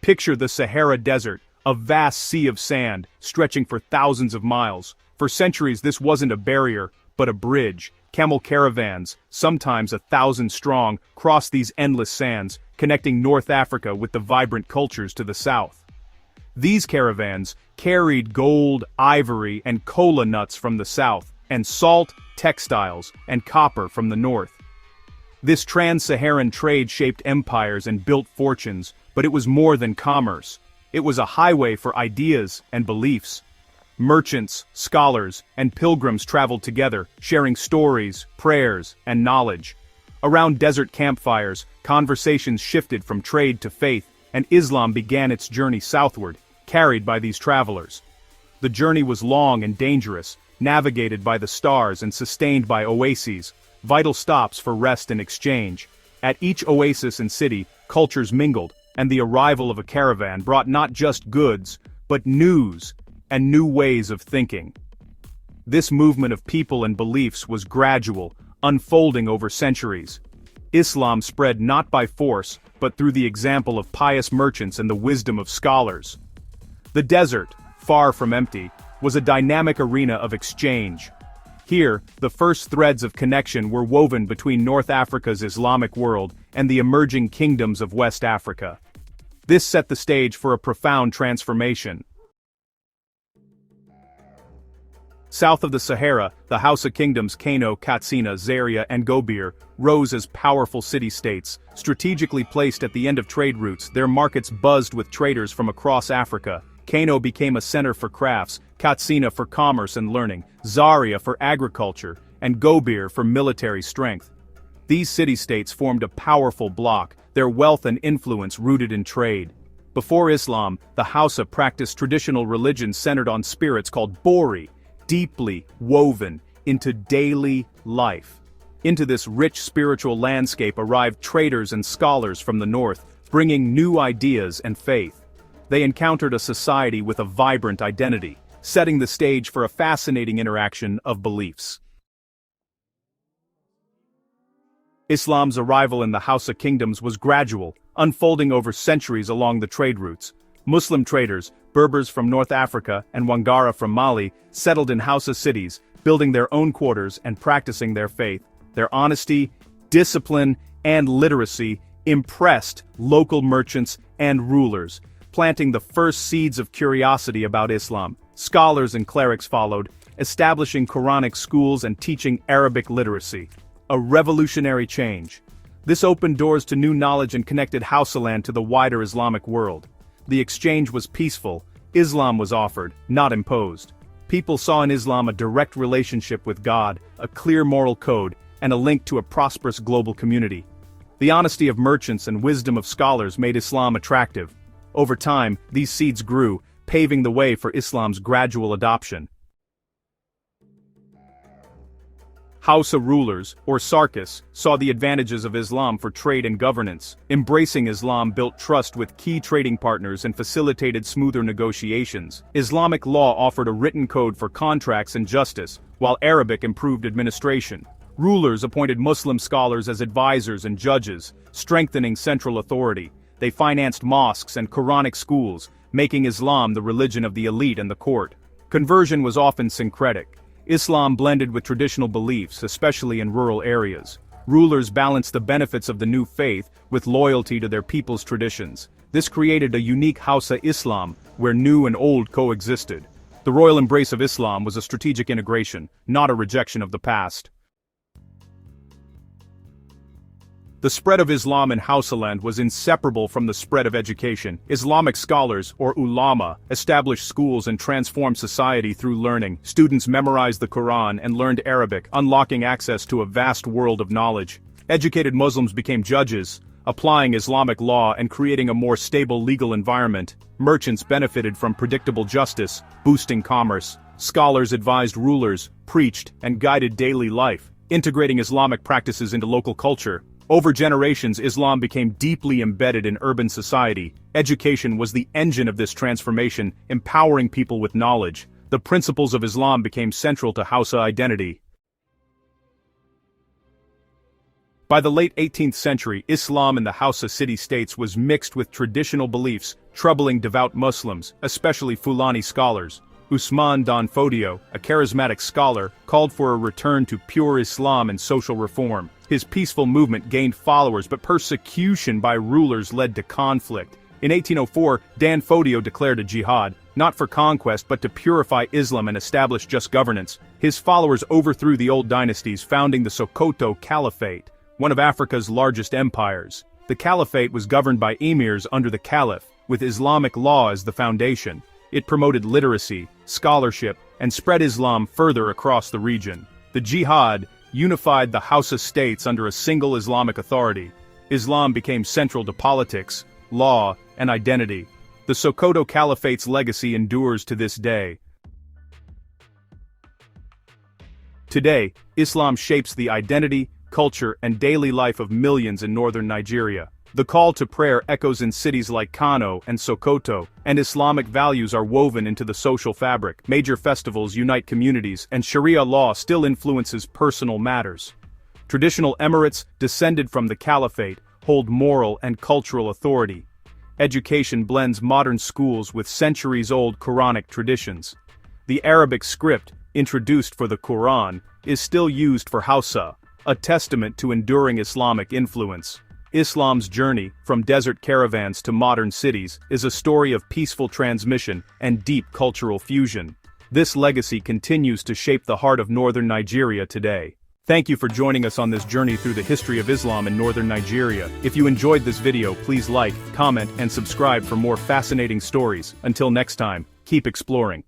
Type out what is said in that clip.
Picture the Sahara Desert, a vast sea of sand, stretching for thousands of miles. For centuries this wasn't a barrier, but a bridge. Camel caravans, sometimes 1,000 strong, crossed these endless sands, connecting North Africa with the vibrant cultures to the south. These caravans carried gold, ivory, and kola nuts from the south, and salt, textiles, and copper from the north. This Trans-Saharan trade shaped empires and built fortunes, but it was more than commerce. It was a highway for ideas and beliefs. Merchants, scholars, and pilgrims traveled together, sharing stories, prayers, and knowledge. Around desert campfires, conversations shifted from trade to faith, and Islam began its journey southward, carried by these travelers. The journey was long and dangerous, navigated by the stars and sustained by oases, vital stops for rest and exchange. At each oasis and city, cultures mingled, and the arrival of a caravan brought not just goods, but news and new ways of thinking. This movement of people and beliefs was gradual, unfolding over centuries. Islam spread not by force, but through the example of pious merchants and the wisdom of scholars. The desert, far from empty, was a dynamic arena of exchange. Here, the first threads of connection were woven between North Africa's Islamic world and the emerging kingdoms of West Africa. This set the stage for a profound transformation. South of the Sahara, the Hausa Kingdoms Kano, Katsina, Zaria, and Gobir rose as powerful city-states. Strategically placed at the end of trade routes, their markets buzzed with traders from across Africa. Kano became a center for crafts, Katsina for commerce and learning, Zaria for agriculture, and Gobir for military strength. These city-states formed a powerful bloc, their wealth and influence rooted in trade. Before Islam, the Hausa practiced traditional religions centered on spirits called Bori, deeply woven into daily life. Into this rich spiritual landscape arrived traders and scholars from the north, bringing new ideas and faith. They encountered a society with a vibrant identity, setting the stage for a fascinating interaction of beliefs. Islam's arrival in the Hausa Kingdoms was gradual, unfolding over centuries along the trade routes. Muslim traders, Berbers from North Africa and Wangara from Mali, settled in Hausa cities, building their own quarters and practicing their faith. Their honesty, discipline, and literacy impressed local merchants and rulers, planting the first seeds of curiosity about Islam. Scholars and clerics followed, establishing Quranic schools and teaching Arabic literacy. A revolutionary change. This opened doors to new knowledge and connected Hausaland to the wider Islamic world. The exchange was peaceful. Islam was offered, not imposed. People saw in Islam a direct relationship with God, a clear moral code, and a link to a prosperous global community. The honesty of merchants and wisdom of scholars made Islam attractive. Over time, these seeds grew, paving the way for Islam's gradual adoption. Hausa rulers, or Sarkis, saw the advantages of Islam for trade and governance. Embracing Islam built trust with key trading partners and facilitated smoother negotiations. Islamic law offered a written code for contracts and justice, while Arabic improved administration. Rulers appointed Muslim scholars as advisors and judges, strengthening central authority. They financed mosques and Quranic schools, making Islam the religion of the elite and the court. Conversion was often syncretic. Islam blended with traditional beliefs, especially in rural areas. Rulers balanced the benefits of the new faith with loyalty to their people's traditions. This created a unique Hausa Islam, where new and old coexisted. The royal embrace of Islam was a strategic integration, not a rejection of the past. The spread of Islam in Hausaland was inseparable from the spread of education. Islamic scholars, or ulama, established schools and transformed society through learning. Students memorized the Quran and learned Arabic, unlocking access to a vast world of knowledge. Educated Muslims became judges, applying Islamic law and creating a more stable legal environment. Merchants benefited from predictable justice, boosting commerce. Scholars advised rulers, preached, and guided daily life, integrating Islamic practices into local culture. Over generations, Islam became deeply embedded in urban society. Education was the engine of this transformation, empowering people with knowledge. The principles of Islam became central to Hausa identity. By the late 18th century, Islam in the Hausa city-states was mixed with traditional beliefs, troubling devout Muslims, especially Fulani scholars. Usman Dan Fodio, a charismatic scholar, called for a return to pure Islam and social reform. His peaceful movement gained followers, but persecution by rulers led to conflict. In 1804, Dan Fodio declared a jihad, not for conquest but to purify Islam and establish just governance. His followers overthrew the old dynasties, founding the Sokoto Caliphate, one of Africa's largest empires. The caliphate was governed by emirs under the caliph, with Islamic law as the foundation. It promoted literacy, scholarship, and spread Islam further across the region. The jihad unified the Hausa states under a single Islamic authority. Islam became central to politics, law, and identity. The Sokoto Caliphate's legacy endures to this day. Today, Islam shapes the identity, culture, and daily life of millions in northern Nigeria. The call to prayer echoes in cities like Kano and Sokoto, and Islamic values are woven into the social fabric. Major festivals unite communities, and Sharia law still influences personal matters. Traditional emirates, descended from the caliphate, hold moral and cultural authority. Education blends modern schools with centuries-old Quranic traditions. The Arabic script, introduced for the Quran, is still used for Hausa, a testament to enduring Islamic influence. Islam's journey, from desert caravans to modern cities, is a story of peaceful transmission and deep cultural fusion. This legacy continues to shape the heart of northern Nigeria today. Thank you for joining us on this journey through the history of Islam in northern Nigeria. If you enjoyed this video, please like, comment, and subscribe for more fascinating stories. Until next time, keep exploring.